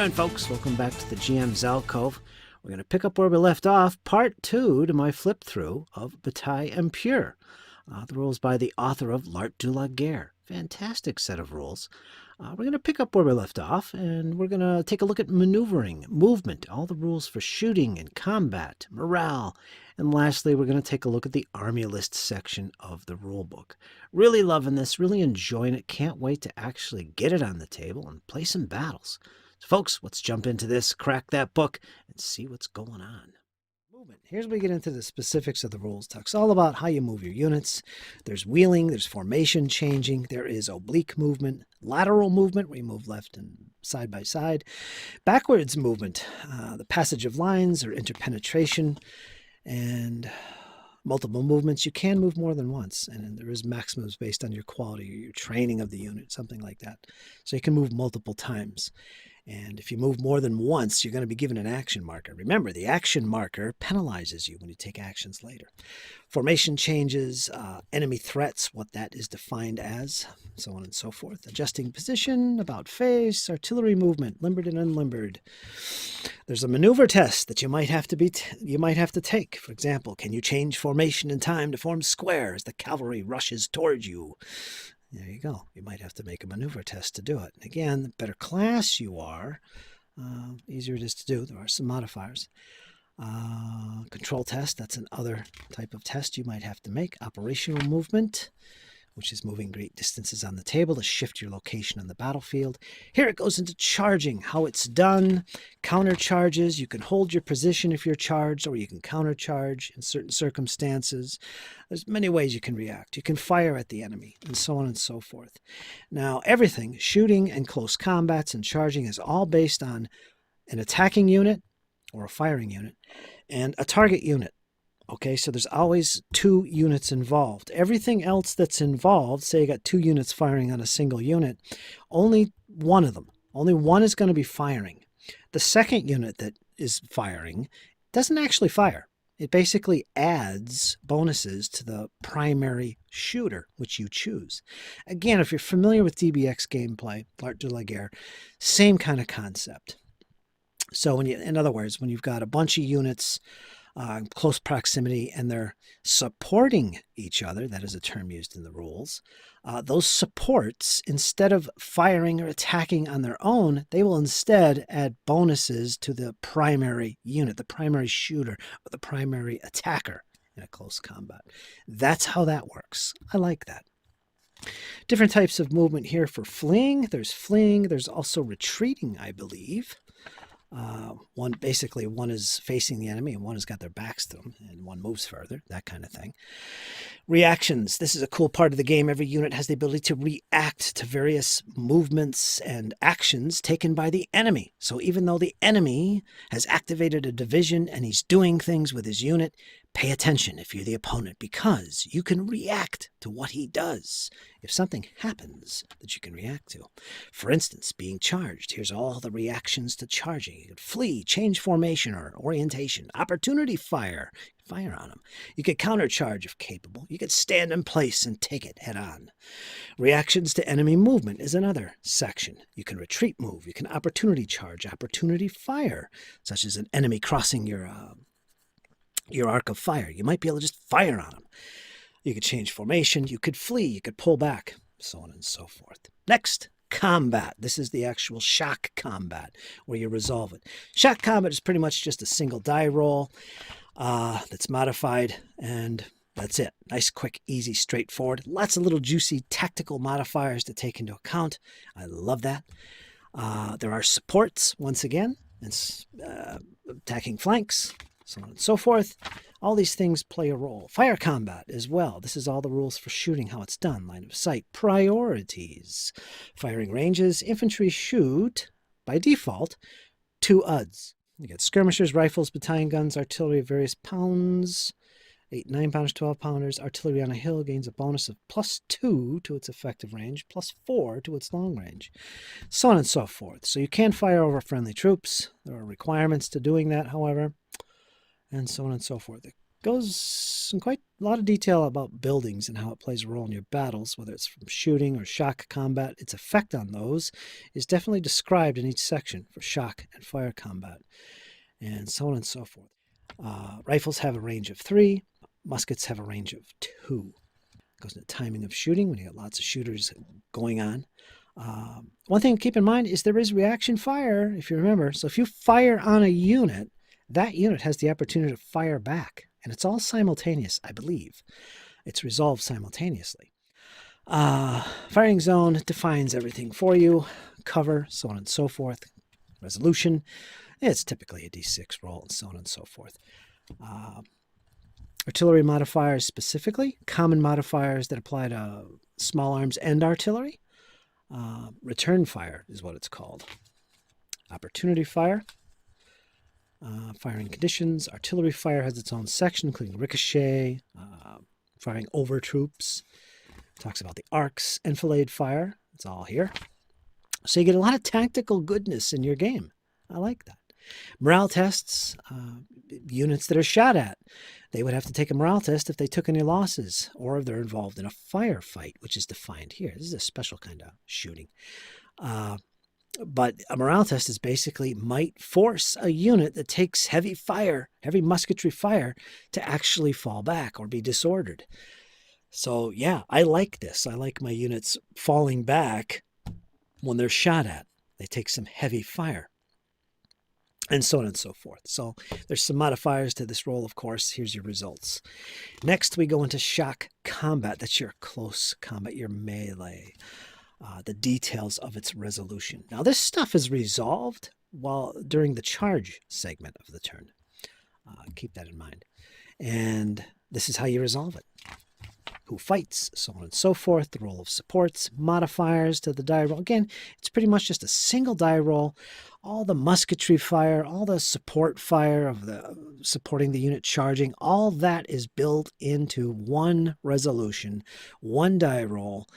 doing, folks? Welcome back to the GM's Alcove. We're going to pick up where we left off, part 2 to my flip-through of Bataille Empire. The rules by the author of L'Art de la Guerre. Fantastic set of rules. We're going to pick up where we left off, and we're going to take a look at maneuvering, movement, all the rules for shooting and combat, morale, and lastly, we're going to take a look at the army list section of the rulebook. Really loving this, really enjoying it. Can't wait to actually get it on the table and play some battles. So folks, let's jump into this, crack that book, and see what's going on. Movement. Here's where we get into the specifics of the rules. Talks all about how you move your units. There's wheeling, there's formation changing, there is oblique movement, lateral movement, where you move left and side by side, backwards movement, the passage of lines or interpenetration, and multiple movements. You can move more than once, and there is maximums based on your quality or your training of the unit, something like that. So you can move multiple times. And if you move more than once, you're going to be given an action marker. Remember, the action marker penalizes you when you take actions later. Formation changes, enemy threats, what that is defined as, so on and so forth. Adjusting position, about face, artillery movement, limbered and unlimbered. There's a maneuver test that you might have to take. For example, can you change formation in time to form square as the cavalry rushes towards you? There you go. You might have to make a maneuver test to do it. And again, the better class you are, easier it is to do. There are some modifiers. Control test, that's another type of test you might have to make. Operational movement, which is moving great distances on the table to shift your location on the battlefield. Here it goes into charging, how it's done. Counter charges, you can hold your position if you're charged, or you can counter charge in certain circumstances. There's many ways you can react. You can fire at the enemy, and so on and so forth. Now, everything, shooting and close combats and charging, is all based on an attacking unit or a firing unit and a target unit. Okay, so there's always two units involved. Everything else that's involved, say you got two units firing on a single unit, only one of them, only one is going to be firing. The second unit that is firing doesn't actually fire. It basically adds bonuses to the primary shooter, which you choose. Again, if you're familiar with DBX gameplay, L'Art de la Guerre, same kind of concept. So in other words, when you've got a bunch of units, close proximity, and they're supporting each other, that is a term used in the rules, those supports, instead of firing or attacking on their own, they will instead add bonuses to the primary unit, the primary shooter, or the primary attacker in a close combat. That's how that works. I like that. Different types of movement here for fleeing. There's also retreating, I believe. One is facing the enemy and one has got their backs to them, and one moves further, that kind of thing. Reactions. This is a cool part of the game. Every unit has the ability to react to various movements and actions taken by the enemy. So even though the enemy has activated a division and he's doing things with his unit, pay attention if you're the opponent, because you can react to what he does if something happens that you can react to. For instance, being charged. Here's all the reactions to charging. You could flee, change formation or orientation, opportunity fire on them. You could countercharge if capable. You could stand in place and take it head on. Reactions to enemy movement is another section. You can retreat move. You can opportunity charge, opportunity fire, such as an enemy crossing your arc of fire. You might be able to just fire on them. You could change formation. You could flee. You could pull back, so on and so forth. Next, combat. This is the actual shock combat where you resolve it. Shock combat is pretty much just a single die roll that's modified, and that's it. Nice, quick, easy, straightforward. Lots of little juicy tactical modifiers to take into account. I love that. There are supports, once again, and attacking flanks, so on and so forth. All these things play a role. Fire combat as well. This is all the rules for shooting, how it's done. Line of sight. Priorities. Firing ranges. Infantry shoot, by default, 2 UDs. You get skirmishers, rifles, battalion guns, artillery of various pounds. 8, 9-pounders, 12-pounders. Artillery on a hill gains a bonus of +2 to its effective range, +4 to its long range, so on and so forth. So you can fire over friendly troops. There are requirements to doing that, however, and so on and so forth. The Goes in quite a lot of detail about buildings and how it plays a role in your battles, whether it's from shooting or shock combat. Its effect on those is definitely described in each section for shock and fire combat, and so on and so forth. Rifles have a range of 3. Muskets have a range of 2. Goes into timing of shooting when you got lots of shooters going on. One thing to keep in mind is there is reaction fire, if you remember. So if you fire on a unit, that unit has the opportunity to fire back. And it's all simultaneous, I believe. It's resolved simultaneously. Firing zone defines everything for you. Cover, so on and so forth. Resolution, it's typically a D6 roll, and so on and so forth. Artillery modifiers specifically, common modifiers that apply to small arms and artillery. Return fire is what it's called. Opportunity fire. Firing conditions. Artillery fire has its own section, including ricochet, firing over troops. Talks about the arcs, enfilade fire. It's all here. So you get a lot of tactical goodness in your game. I like that. Morale tests, units that are shot at. They would have to take a morale test if they took any losses or if they're involved in a firefight, which is defined here. This is a special kind of shooting. But a morale test is basically might force a unit that takes heavy fire, heavy musketry fire, to actually fall back or be disordered. So yeah, I like this. I like my units falling back when they're shot at. They take some heavy fire. And so on and so forth. So there's some modifiers to this roll, of course. Here's your results. Next, we go into shock combat. That's your close combat, your melee. The details of its resolution. Now, this stuff is resolved during the charge segment of the turn. Keep that in mind. And this is how you resolve it. Who fights, so on and so forth, the role of supports, modifiers to the die roll. Again, it's pretty much just a single die roll. All the musketry fire, all the support fire of the supporting the unit charging, all that is built into one resolution, one die roll,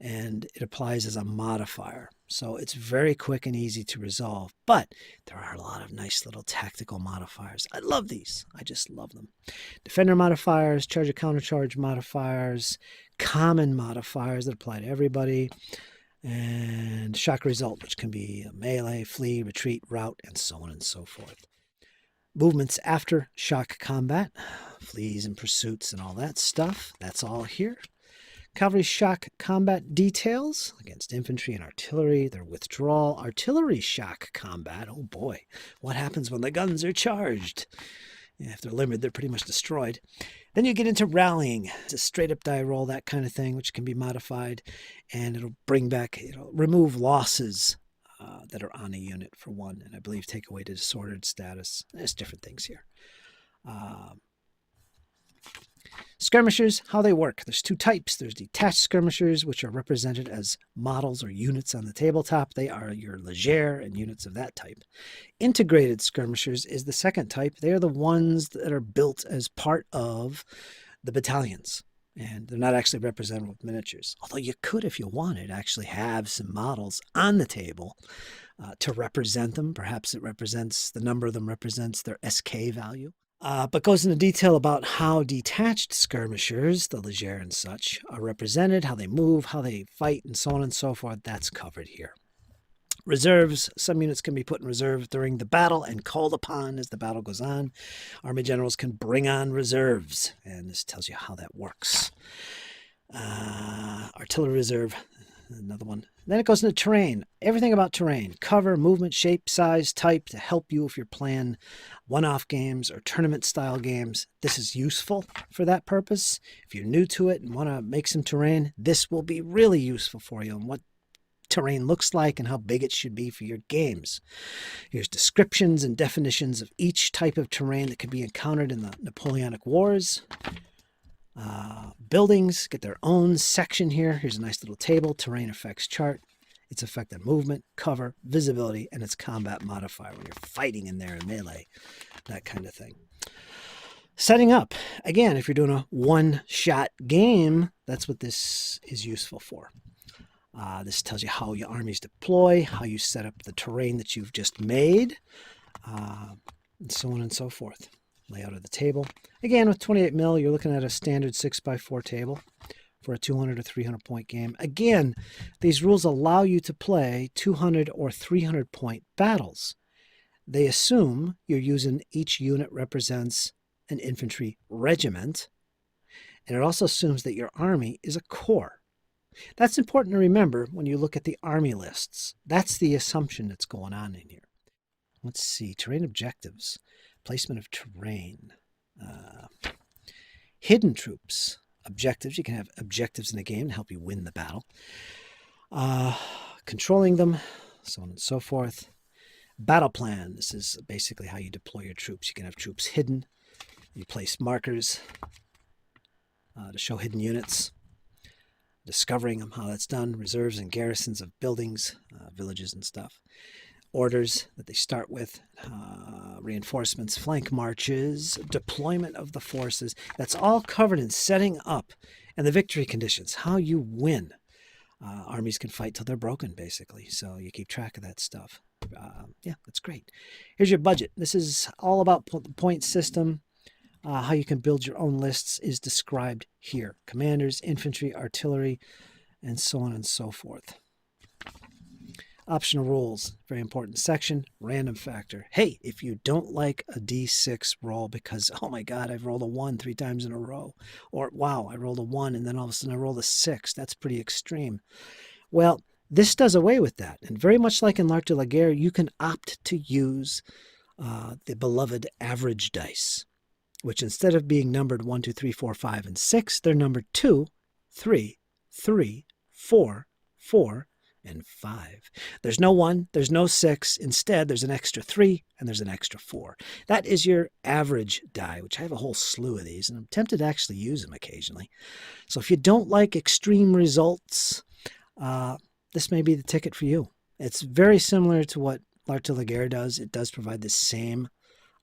and it applies as a modifier. So it's very quick and easy to resolve, but there are a lot of nice little tactical modifiers. I love these. I just love them. Defender modifiers, charge and countercharge modifiers, common modifiers that apply to everybody, and shock result, which can be a melee, flee, retreat, rout, and so on and so forth. Movements after shock combat, flees and pursuits and all that stuff. That's all here. Cavalry shock combat details against infantry and artillery, their withdrawal. Artillery shock combat, oh boy, what happens when the guns are charged? If they're limited, they're pretty much destroyed. Then you get into rallying. It's a straight up die roll, that kind of thing, which can be modified, and it'll remove losses that are on a unit for one, and I believe take away the disordered status. There's different things here. Skirmishers, how they work. There's 2 types. There's detached skirmishers, which are represented as models or units on the tabletop. They are your légère and units of that type. Integrated skirmishers is the second type. They are the ones that are built as part of the battalions. And they're not actually represented with miniatures. Although you could, if you wanted, actually have some models on the table to represent them. Perhaps the number of them represents their SK value. But goes into detail about how detached skirmishers, the légère and such, are represented, how they move, how they fight, and so on and so forth. That's covered here. Reserves. Some units can be put in reserve during the battle and called upon as the battle goes on. Army generals can bring on reserves, and this tells you how that works. Artillery reserve, another one. Then it goes into terrain. Everything about terrain. Cover, movement, shape, size, type to help you if you're playing one-off games or tournament-style games. This is useful for that purpose. If you're new to it and want to make some terrain, this will be really useful for you and what terrain looks like and how big it should be for your games. Here's descriptions and definitions of each type of terrain that could be encountered in the Napoleonic Wars. Buildings get their own section here. Here's a nice little table, terrain effects chart, its effect on movement, cover, visibility, and its combat modifier when you're fighting in there in melee, that kind of thing. Setting up. Again, if you're doing a one-shot game, that's what this is useful for. This tells you how your armies deploy, how you set up the terrain that you've just made, and so on and so forth. layout of the table. Again, with 28 mil, you're looking at a standard 6x4 table for a 200 or 300 point game. Again, these rules allow you to play 200 or 300 point battles. They assume you're using each unit represents an infantry regiment, and it also assumes that your army is a corps. That's important to remember when you look at the army lists. That's the assumption that's going on in here. Let's see, terrain objectives, placement of terrain, hidden troops, objectives. You can have objectives in the game to help you win the battle. Controlling them, so on and so forth. Battle plan, this is basically how you deploy your troops. You can have troops hidden. You place markers to show hidden units. Discovering them, how that's done. Reserves and garrisons of buildings, villages and stuff. Orders that they start with. Reinforcements, flank marches, deployment of the forces. That's all covered in setting up and the victory conditions, how you win. Armies can fight till they're broken, basically. So you keep track of that stuff. Yeah, that's great. Here's your budget. This is all about the point system. How you can build your own lists is described here. Commanders, infantry, artillery, and so on and so forth. Optional rules, very important section. Random factor. Hey, if you don't like a D6 roll because, oh my God, I've rolled a 1 3 times in a row. Or, wow, I rolled a 1 and then all of a sudden I rolled a 6. That's pretty extreme. Well, this does away with that. And very much like in L'Art de la Guerre, you can opt to use the beloved average dice, which instead of being numbered 1, 2, 3, 4, 5, and 6, they're numbered 2, 3, 3, 4, 4, and 5. There's no 1, there's no 6. Instead, there's an extra 3 and there's an extra 4. That is your average die, which I have a whole slew of these, and I'm tempted to actually use them occasionally. So if you don't like extreme results, this may be the ticket for you. It's very similar to what L'Art de la Guerre does. It does provide the same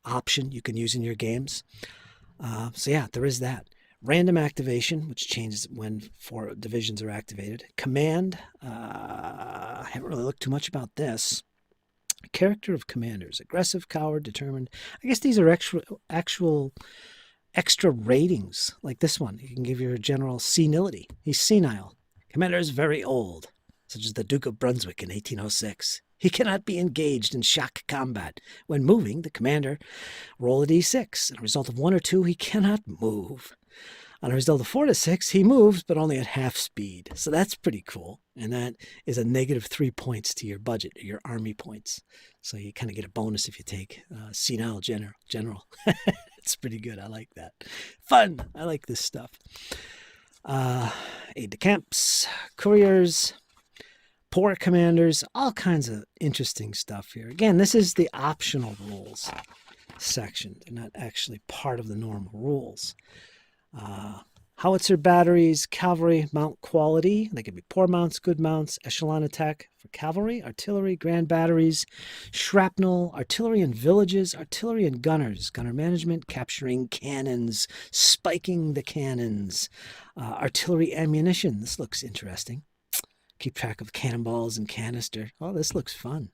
option you can use in your games. So yeah, there is that. Random activation, which changes when 4 divisions are activated. Command, I haven't really looked too much about this. Character of commanders, aggressive, coward, determined. I guess these are actual extra ratings, like this one. You can give your general senility. He's senile. Commander is very old, such as the Duke of Brunswick in 1806. He cannot be engaged in shock combat. When moving, the commander roll a d6. On a result of 1 or 2, he cannot move. On a result of 4 to 6, he moves, but only at half speed. So that's pretty cool. And that is a negative 3 points to your budget, your army points. So you kind of get a bonus if you take senile general. It's pretty good. I like that. Fun. I like this stuff. Aide-de-camps, couriers, poor commanders, all kinds of interesting stuff here. Again, this is the optional rules section. They're not actually part of the normal rules. Howitzer batteries, cavalry, mount quality. They can be poor mounts, good mounts, echelon attack for cavalry, artillery, grand batteries, shrapnel, artillery in villages, artillery and gunners, gunner management, capturing cannons, spiking the cannons, artillery ammunition. This looks interesting. Keep track of cannonballs and canister. Oh, this looks fun.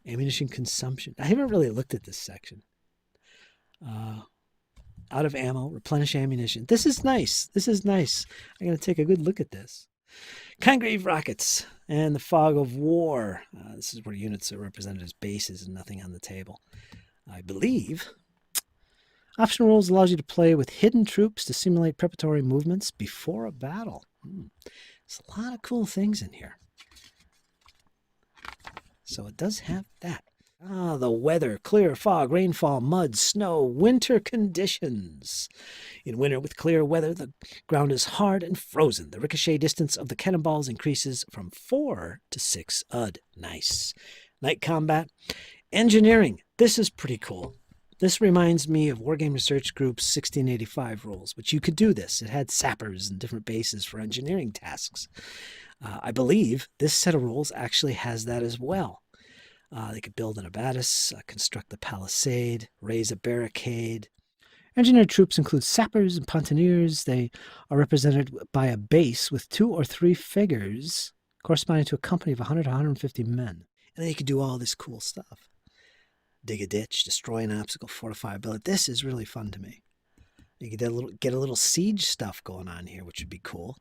Ammunition consumption. I haven't really looked at this section. Out of ammo, replenish ammunition. This is nice. This is nice. I'm going to take a good look at this. Congreve rockets and the fog of war. This is where units are represented as bases and nothing on the table. I believe. Optional rules allows you to play with hidden troops to simulate preparatory movements before a battle. There's a lot of cool things in here. So it does have that. The weather, clear, fog, rainfall, mud, snow, winter conditions. In winter with clear weather, the ground is hard and frozen. The ricochet distance of the cannonballs increases from 4 to 6 UD. Nice. Night combat. Engineering. This is pretty cool. This reminds me of Wargaming Research Group's 1685 rules, which you could do this. It had sappers and different bases for engineering tasks. I believe this set of rules actually has that as well. They could build an abatis, construct a palisade, raise a barricade. Engineered troops include sappers and pontooniers. They are represented by a base with 2 or 3 figures corresponding to a company of 100 to 150 men. And then you could do all this cool stuff. dig a ditch, destroy an obstacle, fortify a building. This is really fun to me. You get a little siege stuff going on here, which would be cool.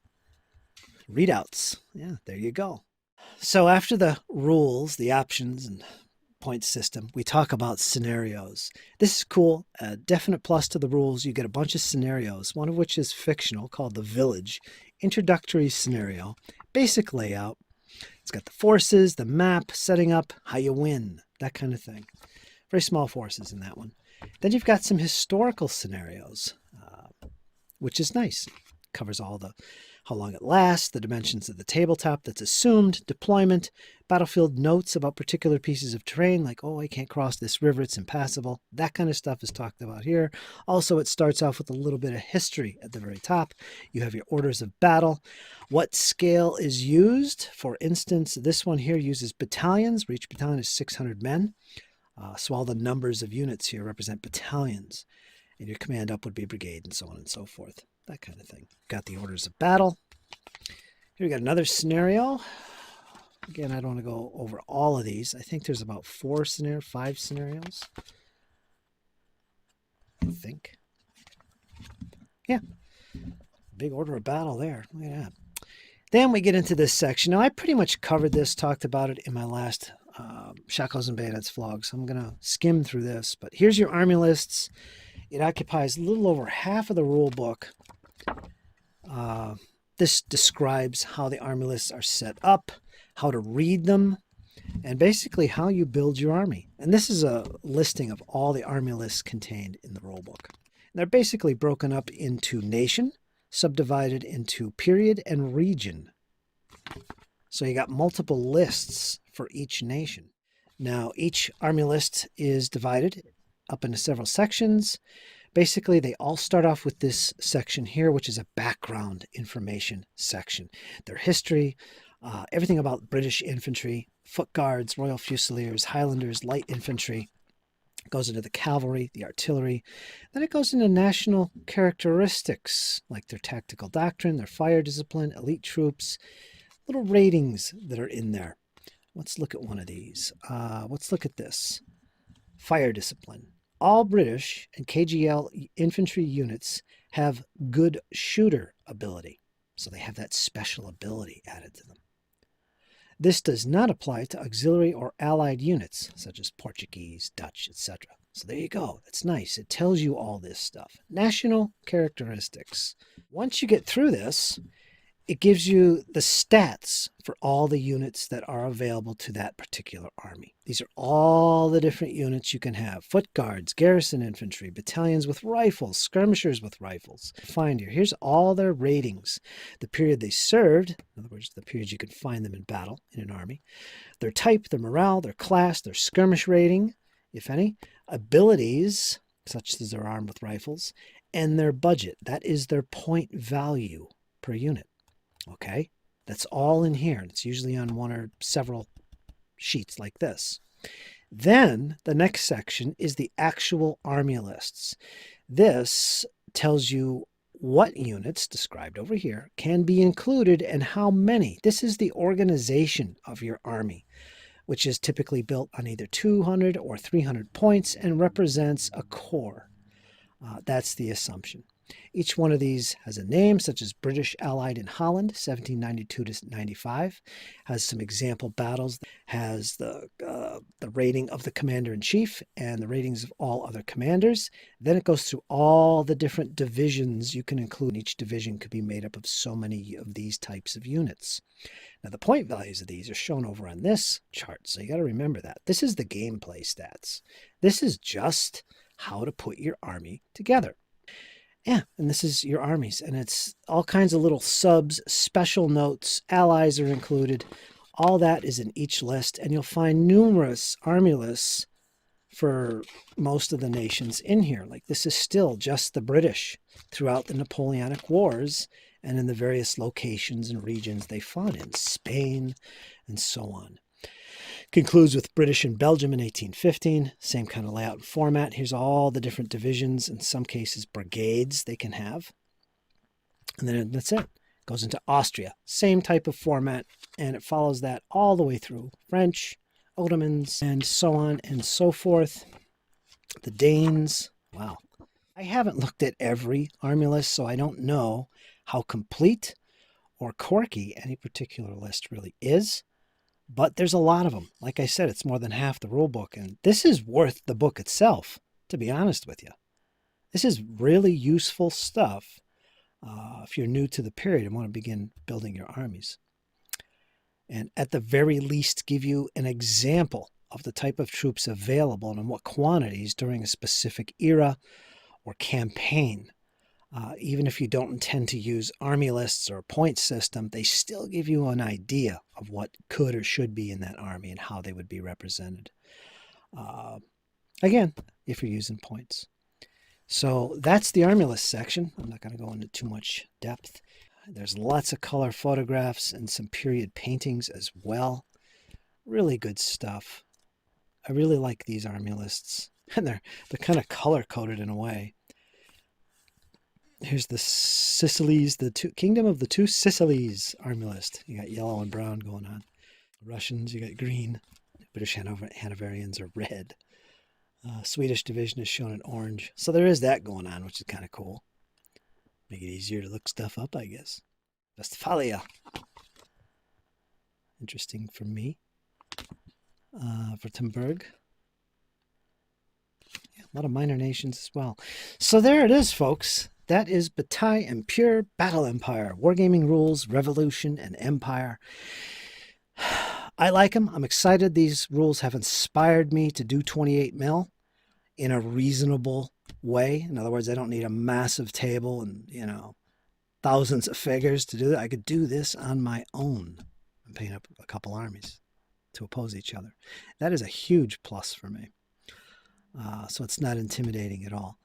Readouts. Yeah, there you go. So after the rules, the options, and point system, we talk about scenarios. This is cool. A definite plus to the rules. You get a bunch of scenarios, one of which is fictional, called the Village. Introductory scenario. Basic layout. It's got the forces, the map, setting up, how you win, that kind of thing. Very small forces in that one. Then you've got some historical scenarios, which is nice. Covers all the how long it lasts, the dimensions of the tabletop that's assumed, deployment, battlefield notes about particular pieces of terrain, like, oh, I can't cross this river, it's impassable. That kind of stuff is talked about here. Also, it starts off with a little bit of history at the very top. You have your orders of battle. What scale is used? For instance, this one here uses battalions, where each battalion is 600 men. So all the numbers of units here represent battalions. And your command up would be brigade, and so on and so forth. That kind of thing. Got the orders of battle. Here we got another scenario. Again, I don't want to go over all of these. I think there's about 5 scenarios. I think. Yeah. Big order of battle there. Look at that. Then we get into this section. Now, I pretty much covered this, talked about it in my last Shackles and Bayonets vlog, so I'm going to skim through this. But here's your army lists. It occupies a little over half of the rule book. This describes how the army lists are set up, how to read them, and basically how you build your army. And this is a listing of all the army lists contained in the rule book. And they're basically broken up into nation, subdivided into period and region. So you got multiple lists for each nation. Now, each army list is divided up into several sections. Basically, they all start off with this section here, which is a background information section. Their history, everything about British infantry, foot guards, Royal Fusiliers, Highlanders, light infantry. It goes into the cavalry, the artillery. Then it goes into national characteristics, like their tactical doctrine, their fire discipline, elite troops, little ratings that are in there. Let's look at one of these. Let's look at this. Fire discipline. All British and KGL infantry units have good shooter ability. So they have that special ability added to them. This does not apply to auxiliary or allied units, such as Portuguese, Dutch, etc. So there you go. That's nice. It tells you all this stuff. National characteristics. Once you get through this, it gives you the stats for all the units that are available to that particular army. These are all the different units you can have. Foot guards, garrison infantry, battalions with rifles, skirmishers with rifles. Find here. Here's all their ratings. The period they served, in other words, the period you can find them in battle in an army. Their type, their morale, their class, their skirmish rating, if any. Abilities, such as they're armed with rifles. And their budget. That is their point value per unit. Okay, that's all in here. It's usually on one or several sheets like this. Then the next section is the actual army lists. This tells you what units, described over here, can be included and how many. This is the organization of your army, which is typically built on either 200 or 300 points and represents a corps. That's the assumption. Each one of these has a name, such as British Allied in Holland, 1792 to 95, has some example battles, has the rating of the commander-in-chief and the ratings of all other commanders. Then it goes through all the different divisions you can include. Each division could be made up of so many of these types of units. Now, the point values of these are shown over on this chart, so you got to remember that. This is the gameplay stats. This is just how to put your army together. Yeah, and this is your armies, and it's all kinds of little subs, special notes, allies are included. All that is in each list, and you'll find numerous army lists for most of the nations in here. Like, this is still just the British throughout the Napoleonic Wars and in the various locations and regions they fought in, Spain and so on. Concludes with British and Belgium in 1815. Same kind of layout and format. Here's all the different divisions, in some cases brigades they can have. And then that's it. Goes into Austria. Same type of format, and it follows that all the way through. French, Ottomans, and so on and so forth. The Danes, wow. I haven't looked at every army list, so I don't know how complete or quirky any particular list really is. But there's a lot of them. Like I said, it's more than half the rule book. And this is worth the book itself, to be honest with you. This is really useful stuff if you're new to the period and want to begin building your armies. And at the very least, give you an example of the type of troops available and in what quantities during a specific era or campaign. Even if you don't intend to use army lists or a point system, they still give you an idea of what could or should be in that army and how they would be represented. Again, if you're using points. So that's the army list section. I'm not going to go into too much depth. There's lots of color photographs and some period paintings as well. Really good stuff. I really like these army lists. And they're kind of color-coded in a way. Here's the Sicilies, the Kingdom of the Two Sicilies army list. You got yellow and brown going on. The Russians, you got green. British Hanoverians are red. Swedish division is shown in orange. So there is that going on, which is kind of cool. Make it easier to look stuff up, I guess. Westphalia. Interesting for me. Württemberg. Yeah, a lot of minor nations as well. So there it is, folks. That is Bataille Empire, Battle Empire, Wargaming Rules, Revolution, and Empire. I like them. I'm excited. These rules have inspired me to do 28 mil in a reasonable way. In other words, I don't need a massive table and, thousands of figures to do that. I could do this on my own and paint up a couple armies to oppose each other. That is a huge plus for me. So it's not intimidating at all.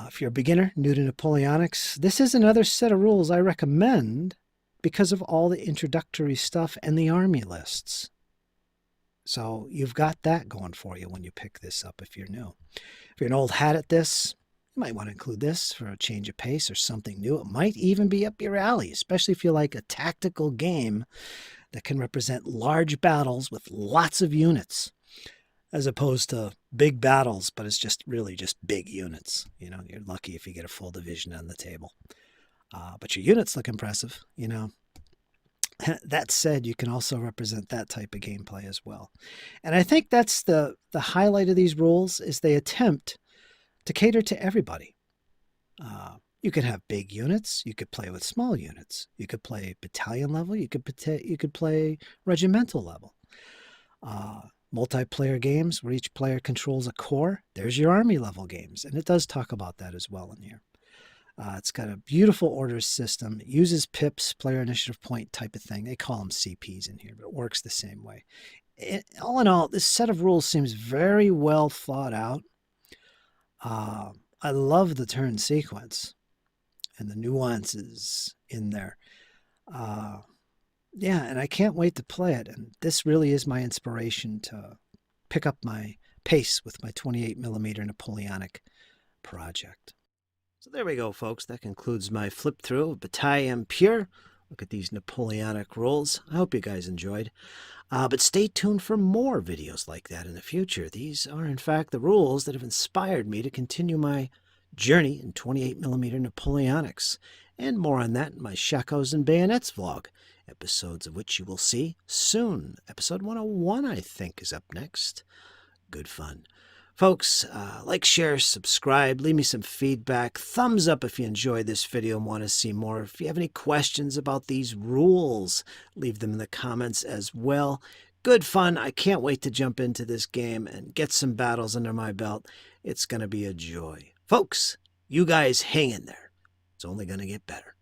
If you're a beginner, new to Napoleonics, this is another set of rules I recommend because of all the introductory stuff and the army lists. So you've got that going for you when you pick this up if you're new. If you're an old hat at this, you might want to include this for a change of pace or something new. It might even be up your alley, especially if you like a tactical game that can represent large battles with lots of units, as opposed to big battles, but it's really just big units. You're lucky if you get a full division on the table. But your units look impressive, That said, you can also represent that type of gameplay as well. And I think that's the highlight of these rules is they attempt to cater to everybody. You could have big units. You could play with small units. You could play battalion level. You could play regimental level. Multiplayer games where each player controls a corps. There's your army level games. And it does talk about that as well in here. It's got a beautiful orders system. It uses pips, player initiative point type of thing. They call them CPs in here, but it works the same way. All in all, this set of rules seems very well thought out. I love the turn sequence and the nuances in there. Yeah, and I can't wait to play it. And this really is my inspiration to pick up my pace with my 28 millimeter Napoleonic project. So there we go, folks. That concludes my flip through of Bataille Empire. Look at these Napoleonic rules. I hope you guys enjoyed. But stay tuned for more videos like that in the future. These are, in fact, the rules that have inspired me to continue my journey in 28 millimeter Napoleonics. And more on that in my Shakos and Bayonets vlog, episodes of which you will see soon. Episode 101, I think, is up next. Good fun. Folks, like, share, subscribe, leave me some feedback, thumbs up if you enjoyed this video and want to see more. If you have any questions about these rules, leave them in the comments as well. Good fun. I can't wait to jump into this game and get some battles under my belt. It's going to be a joy. Folks, you guys hang in there. It's only going to get better.